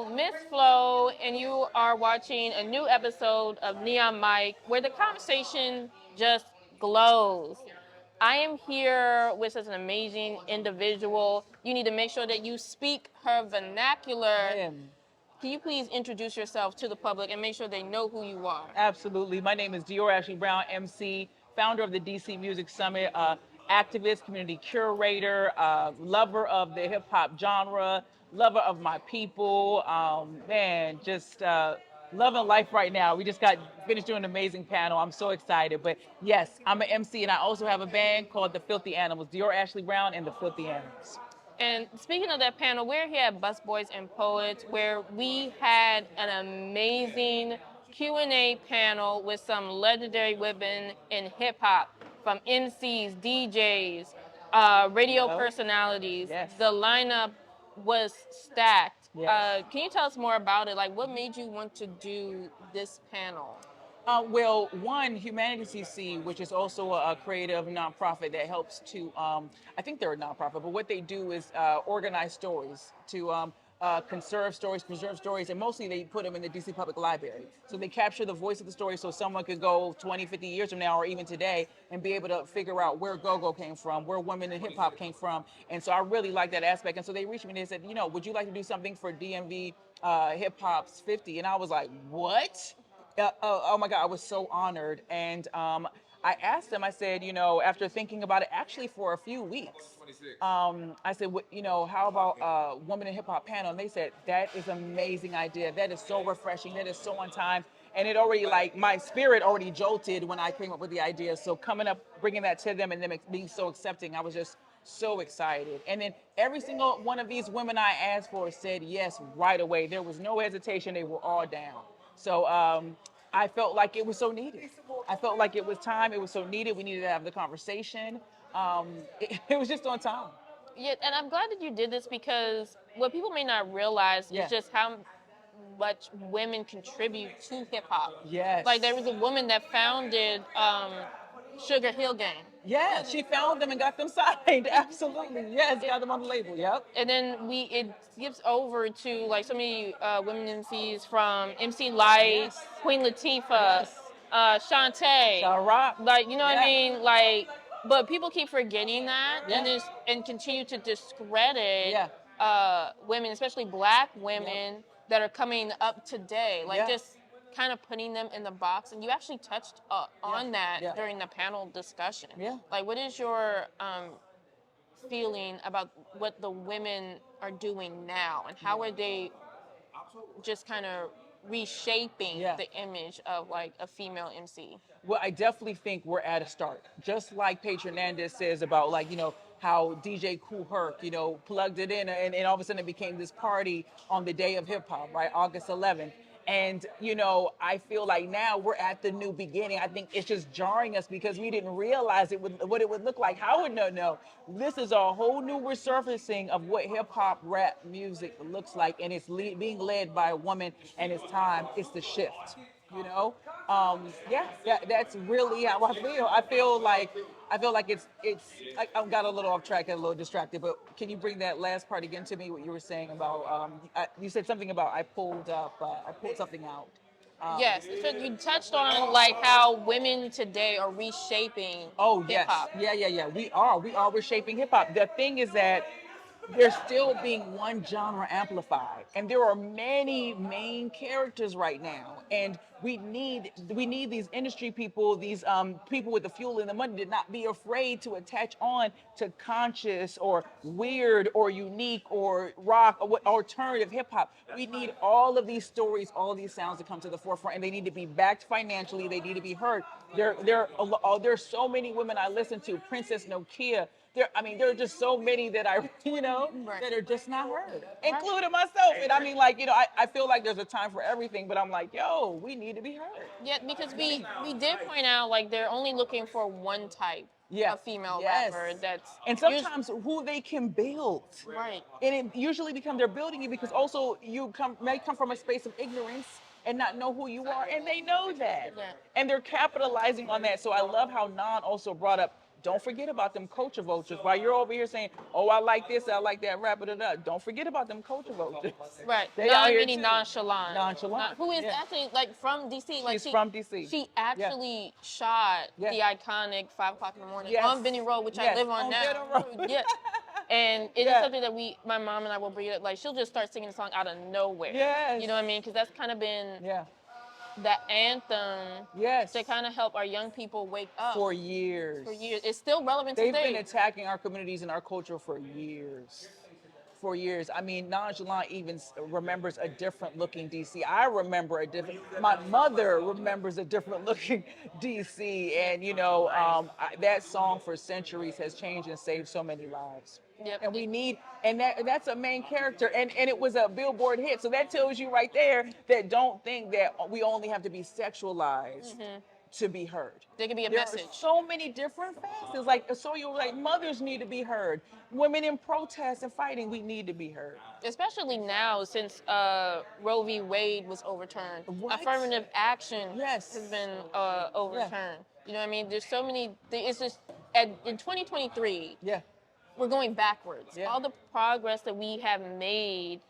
Flo, Miss Flo, and you are watching a new episode of Neon Mike where the conversation just glows. I am here with such an amazing individual. You need to make sure that you speak her vernacular. Man, Can you please introduce yourself to the public and make sure they know who you are? absolutely. My name is Dior Ashley Brown, MC, founder of the DC Music Summit, activist, community curator, lover of the hip hop genre, lover of my people. Man, just loving life right now. We just got finished doing an amazing panel. I'm so excited. But yes, I'm an MC, and I also have a band called The Filthy Animals, Dior Ashley Brown and The Filthy Animals. And speaking of that panel, we're here at Busboys and Poets, where we had an amazing Q&A panel with some legendary women in hip hop, from MCs, DJs, radio Well, personalities. yes. The lineup was stacked. Yes. Can you tell us more about it? Like, what made you want to do this panel? Well, one, Humanity CC, which is also a creative nonprofit that helps to, I think they're a nonprofit, but what they do is organize stories to conserve stories, preserve stories, and mostly they put them in the DC Public Library. So they capture the voice of the story so someone could go 20, 50 years from now or even today and be able to figure out where go-go came from, where women in hip-hop came from. And so I really like that aspect. And so they reached me and they said, would you like to do something for DMV Hip Hop's 50? And I was like, what? Oh my God, I was so honored. And I asked them, I said, after thinking about it actually for a few weeks, I said, how about a woman in hip hop panel? And they said, that is an amazing idea. That is so refreshing. That is so on time. And it already, like, my spirit already jolted when I came up with the idea. So coming up, bringing that to them and them being so accepting, I was just so excited. And then every single one of these women I asked for said yes right away. There was no hesitation. They were all down. So I felt like it was so needed. I felt like it was time. It was so needed. We needed to have the conversation. It was just on time. Yeah, and I'm glad that you did this because what people may not realize Yeah. is just how much women contribute to hip hop. Yes. Like there was a woman that founded Sugar Hill Gang. Yeah, she found them and got them signed. Absolutely. Yes, got them on the label. Yep. And then it skips over to like so many women MCs from MC Light, Yes. Queen Latifah, Yes. Shantae. Shall rock. Like, you know what I Yeah. mean? Like, but people keep forgetting that Yeah. and continue to discredit Yeah. women, especially black women that are coming up today. Like, Yeah. just kind of putting them in the box. And you actually touched on that Yeah. during the panel discussion. Yeah. Like, what is your feeling about what the women are doing now and how are they just kind of reshaping Yeah. the image of like a female MC? Well, I definitely think we're at a start. Just like Paige Hernandez says about, like, how DJ Kool Herc, plugged it in and all of a sudden it became this party on the day of hip hop, right? August 11th. And, I feel like now we're at the new beginning. I think it's just jarring us because we didn't realize what it would look like. How would no, no. This is a whole new resurfacing of what hip hop rap music looks like. And it's being led by a woman, and it's time. It's the shift. Yeah, that's really how I feel. I feel like I got a little off track, got a little distracted. But can you bring that last part again to me? What you were saying about you said something about I pulled something out. Yes, so you touched on like how women today are reshaping Oh hip yes, hop. yeah. We are reshaping hip hop. The thing is that there's still being one genre amplified, and there are many main characters right now, and we need these industry people, these people with the fuel and the money, to not be afraid to attach on to conscious or weird or unique or rock or alternative hip hop. We need all of these stories, all of these sounds to come to the forefront, and they need to be backed financially. They need to be heard. There's so many women I listen to, Princess Nokia. There are just so many that Right. that are just not heard, including myself. And I feel like there's a time for everything, but I'm like, yo, we need to be heard. Yeah, because we did point out like they're only looking for one type Yeah. of female Yes. rapper that's And sometimes who they can build. right. And it usually becomes they're building you because also may come from a space of ignorance and not know who you are, and they know that. Yeah. And they're capitalizing on that. So I love how Nan also brought up don't forget about them culture vultures. While you're over here saying, "Oh, I like this, I like that," wrap it up. Don't forget about them culture vultures. Right. They out here Meaning too. nonchalant. Nonchalant. Who is Yeah. actually like from DC. Like She's from DC. she Yeah. actually shot Yeah. the iconic 5 o'clock in the morning Yes. on Benny Road, which I Yes. live on On now. Benham Road. Yeah. And it is Yeah. something that my mom and I will bring it up. Like she'll just start singing a song out of nowhere. Yes. You know what I mean? Because that's kind of been Yeah. the anthem Yes. to kind of help our young people wake up. For years. For years. It's still relevant They've today. been attacking our communities and our culture for years. For years. I mean, Nonchalant even remembers a different looking DC. I remember a different, my mother remembers a different looking DC. And, you know, that song for centuries has changed and saved so many lives. Yep. And we need, and that's a main character. And it was a Billboard hit. So that tells you right there that don't think that we only have to be sexualized to be heard. There could be a There message. are so many different facets. Like, so you're like, mothers need to be heard. Women in protest and fighting, we need to be heard. Especially now, since Roe v. Wade was overturned, What? affirmative action Yes. has been overturned. You know what I mean? There's so many. It's just in 2023, Yeah. we're going backwards. Yeah. All the progress that we have made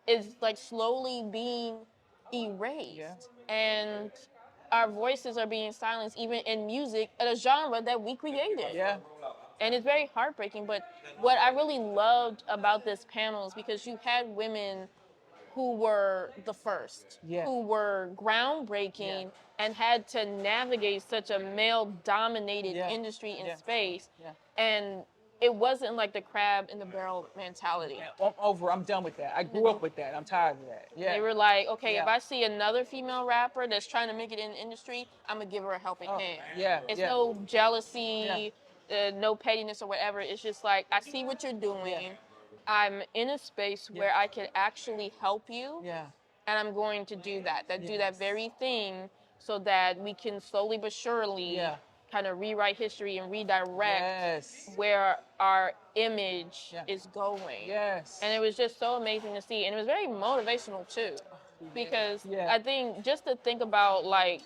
is like slowly being erased, Yeah. and our voices are being silenced, even in music, a genre that we created. Yeah. And it's very heartbreaking. But what I really loved about this panel is because you had women who were the first, Yeah. who were groundbreaking, Yeah. and had to navigate such a male-dominated Yeah. industry and Yeah. space. Yeah. And it wasn't like the crab in the barrel mentality. I'm over. I'm done with that. I grew up with that. I'm tired of that. Yeah. They were like, okay, if Yeah. I see another female rapper that's trying to make it in the industry, I'm gonna give her a helping hand. yeah, It's yeah. no jealousy, no pettiness or whatever. It's just like, I see what you're doing. Yeah. I'm in a space where I can actually help you, Yeah. and I'm going to do that. Do that Yes. very thing, so that we can slowly but surely Yeah. kind of rewrite history and redirect Yes. where our image Yeah. is going. Yes. And it was just so amazing to see. And it was very motivational too. Because Yeah. I think just to think about like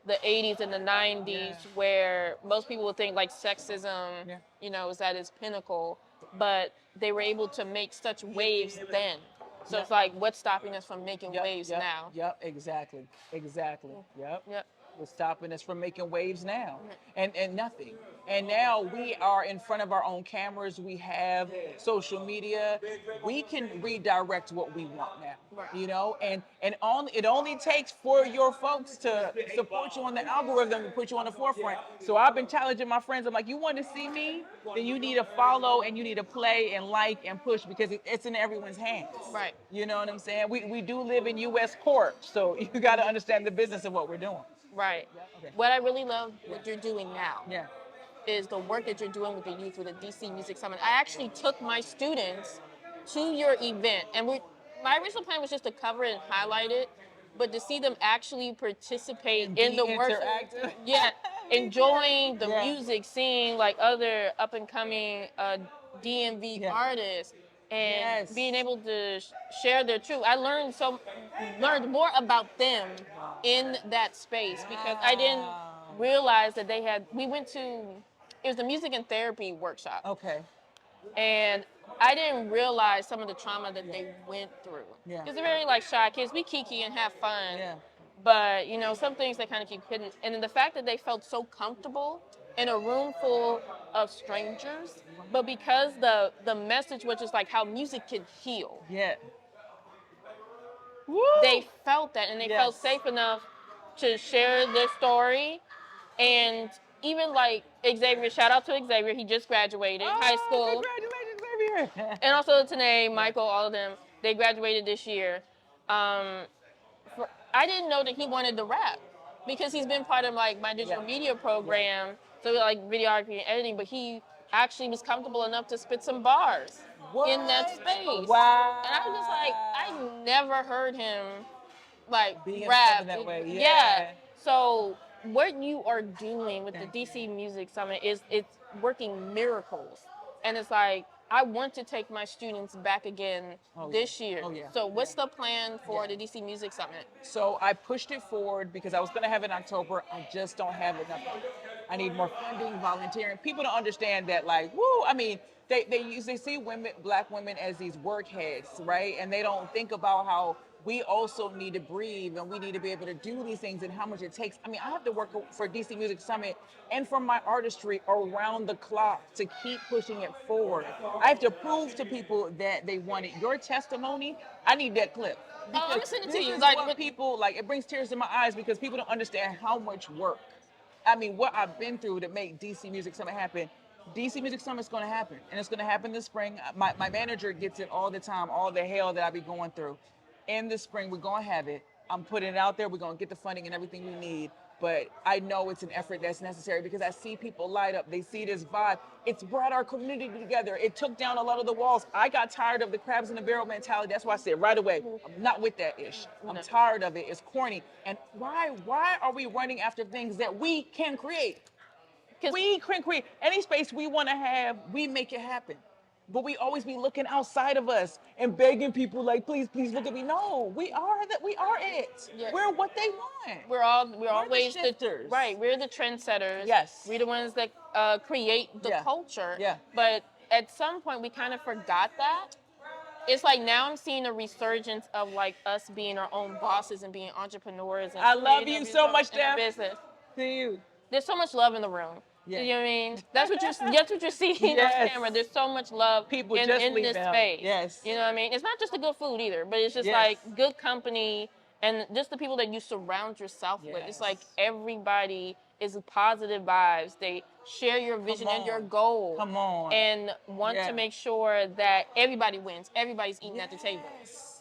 the 80s and the 90s, Yeah. where most people would think like sexism, Yeah. you know, is at its pinnacle, but they were able to make such waves then. So it's like, what's stopping us from making waves now? Yep, exactly. Exactly. Yep. Yep. What's stopping us from making waves now? And nothing. And now we are in front of our own cameras. We have social media. We can redirect what we want now. Right. You know, and it only takes for your folks to support you on the algorithm and put you on the forefront. So I've been challenging my friends. I'm like, you want to see me? Then you need to follow and you need to play and like and push, because it's in everyone's hands. Right. You know what I'm saying? We do live in U.S. court, so you got to understand the business of what we're doing. Right. Okay. What I really love what you're doing now Yeah. is the work that you're doing with the youth with the DC Music Summit. I actually took my students to your event, and my original plan was just to cover it and highlight it, but to see them actually participate And in be the work, interactive. yeah, enjoying the Yeah. music, seeing like other up and coming DMV Yeah. artists, and Yes. being able to share their truth. I learned more about them in that space, because I didn't Wow. realize that it was a music and therapy workshop, Okay. and I didn't realize some of the trauma that they went through. Yeah. Because they're very like shy kids. We kiki and have fun. Yeah. But you know, some things they kind of keep hidden. And then the fact that they felt so comfortable in a room full of strangers, but because the message was just like how music can heal, Yeah. Woo! they felt that, and they felt Yes. safe enough to share their story. And even like Xavier, shout out to Xavier, he just graduated high school. Congratulations, Xavier. And also Tanae, Michael, all of them, they graduated this year. I didn't know that he wanted to rap, because he's been part of like my digital media program, so like videography and editing, but he actually was comfortable enough to spit some bars in that space. Wow. And I was just like, I never heard him like Be rap himself in that way. Yeah. Yeah. So what you are doing with the DC Music Summit is it's working miracles. And it's like, I want to take my students back again Oh yeah. this year. Oh yeah. So Yeah. what's the plan for Yeah. the DC Music Summit? So I pushed it forward because I was going to have it in October. I just don't have enough. I need more funding, volunteering. People don't understand that, like, woo. I mean, they see women, black women, as these work heads, right? And they don't think about how we also need to breathe and we need to be able to do these things and how much it takes. I mean, I have to work for DC Music Summit and for my artistry around the clock to keep pushing it forward. I have to prove to people that they want it. Your testimony, I need that clip. Oh, I'm Because gonna send it to this you. is Like, what people like. It brings tears to my eyes because people don't understand how much work. I mean, what I've been through to make DC Music Summit happen. DC Music Summit's going to happen, and it's going to happen this spring. My manager gets it all the time, all the hell that I be going through. In the spring, we're going to have it. I'm putting it out there. We're going to get the funding and everything we need. But I know it's an effort that's necessary because I see people light up. They see this vibe. It's brought our community together. It took down a lot of the walls. I got tired of the crabs in the barrel mentality. That's why I said right away, I'm not with that ish. I'm No. tired of it. It's corny. And why are we running after things that we can create? We can create any space we want to have, we make it happen. But we always be looking outside of us and begging people like, please, please look at me. No, we are that. We are it. Yeah. We're what they want. we're the always shifters. right. We're the trendsetters. Yes. We're the ones that create the Yeah. culture. Yeah. But at some point, we kind of forgot that. It's like now I'm seeing a resurgence of like us being our own bosses and being entrepreneurs. And I love creating you our so much, in our Steph. business. See you. There's so much love in the room. Yeah. You know what I mean? That's what you're seeing Yes. on camera. There's so much love People in, just in leave this them. space. Yes. You know what I mean? It's not just the good food either, but it's just Yes. like good company and just the people that you surround yourself with. It's like Yes. everybody is positive vibes. They share your vision and your on. goal. Come on. And want Yeah. to make sure that everybody wins. Everybody's eating at the table. Yes.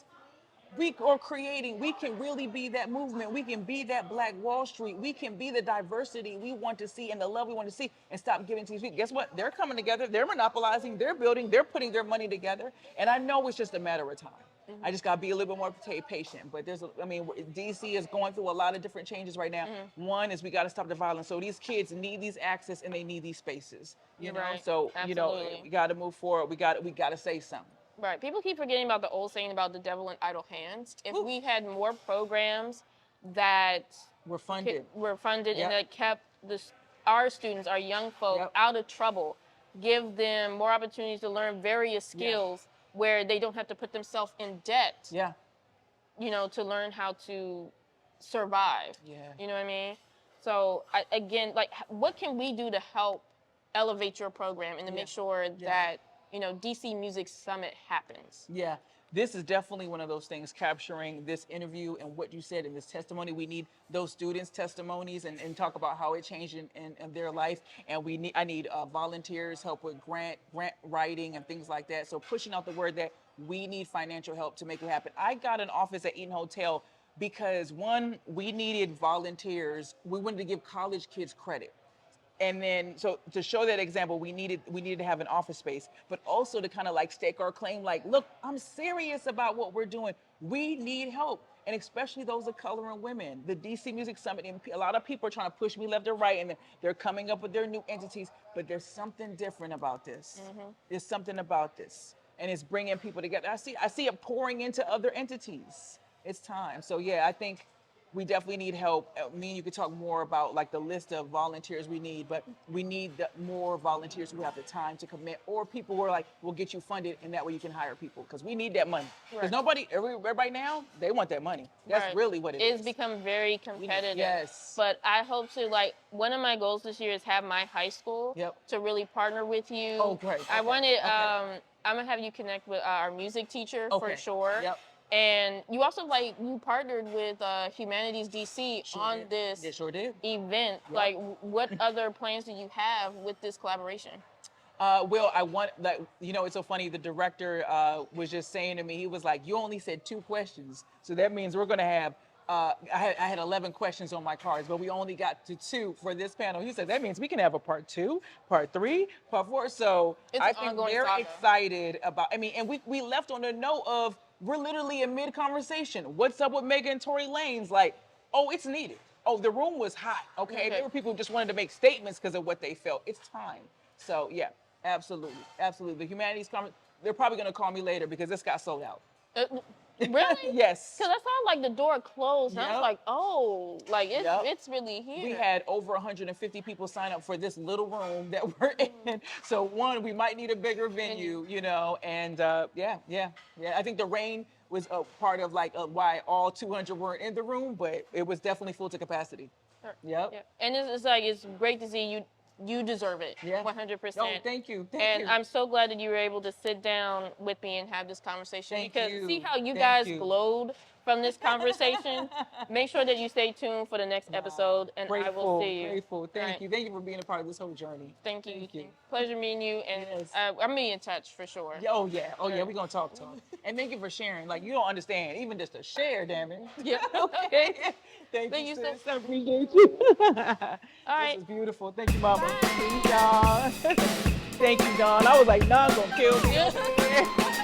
We are creating, we can really be that movement. We can be that Black Wall Street. We can be the diversity we want to see and the love we want to see and stop giving to these people. Guess what? They're coming together, they're monopolizing, they're building, they're putting their money together. And I know it's just a matter of time. I just got to be a little bit more patient. But DC is going through a lot of different changes right now. One is we got to stop the violence. So these kids need these access and they need these spaces. You know, Right. so Absolutely. we got to move forward. We got to say something. Right. People keep forgetting about the old saying about the devil in idle hands. If Ooh. we had more programs that We're funded. were funded Yep. and that kept our students, our young folk, Yep. out of trouble, give them more opportunities to learn various skills where they don't have to put themselves in debt, Yeah. to learn how to survive. Yeah. You know what I mean? So, again, like, what can we do to help elevate your program and to make sure that DC Music Summit happens? Yeah, this is definitely one of those things, capturing this interview and what you said in this testimony. We need those students' testimonies and talk about how it changed in their life. And I need volunteers, help with grant writing and things like that. So pushing out the word that we need financial help to make it happen. I got an office at Eaton Hotel because one, we needed volunteers. We wanted to give college kids credit. And then, so to show that example, we needed to have an office space, but also to kind of like stake our claim, like, look, I'm serious about what we're doing. We need help, and especially those of color and women. The DC Music Summit, and a lot of people are trying to push me left or right, and they're coming up with their new entities, but there's something different about this. There's something about this, and it's bringing people together. I see it pouring into other entities. It's time. So yeah, I think we definitely need help. Me and you could talk more about like the list of volunteers we need, but we need more volunteers who have the time to commit, or people who are like, we'll get you funded, and that way you can hire people, because we need that money. Because everybody now, they want that money. That's really what it is. It's become very competitive. Yes. But I hope to, like, one of my goals this year is have my high school to really partner with you. Oh, great. I Okay. wanted, Okay. I'm going to have you connect with our music teacher for Okay. sure. Yep. And you also, like, you partnered with Humanities DC on did. this They sure did. event. Yep. Like, what other plans do you have with this collaboration? Well, I want, like, it's so funny. The director was just saying to me, he was like, you only said 2 questions. So that means we're going to have, I had 11 questions on my cards, but we only got to 2 for this panel. He said, that means we can have a part 2, part 3, part 4. So It's I an think ongoing they're saga. excited about, and we left on the note of, we're literally in mid-conversation. What's up with Megan and Tory Lanez? Like, oh, it's needed. Oh, the room was hot, okay? There were people who just wanted to make statements because of what they felt. It's time. So, yeah. Absolutely, absolutely. The humanities conference. They're probably going to call me later because this got sold out. Uh, really? Yes. Because I saw like the door closed, and I was Yep. like, oh, like Yep. it's really We here. had over 150 people sign up for this little room that we're in. So one, we might need a bigger venue, you know, and yeah. I think the rain was a part of like why all 200 weren't in the room, but it was definitely full to capacity. Sure. Yep. Yeah. And it's like it's great to see you. You deserve it. Yeah. 100%. Oh, thank you. Thank And you. I'm so glad that you were able to sit down with me and have this conversation. Thank because you. see how you Thank guys you. glowed from this conversation. Make sure that you stay tuned for the next episode, and I will see you. Grateful. Thank Right. you. Thank you for being a part of this whole journey. Thank you. Thank you. Pleasure meeting you, and Yes. I'm be in touch for sure. Oh yeah. Oh yeah. Right. We're gonna talk. And thank you for sharing. Like you don't understand, even just a share, damn it. Yeah. Okay. Thank Thank you, you so sis. I appreciate you. All right. This is beautiful. Thank you, Mama. Bye. Peace, y'all. Thank you, Dawn. I was like, Dawn's gonna kill me. Yeah.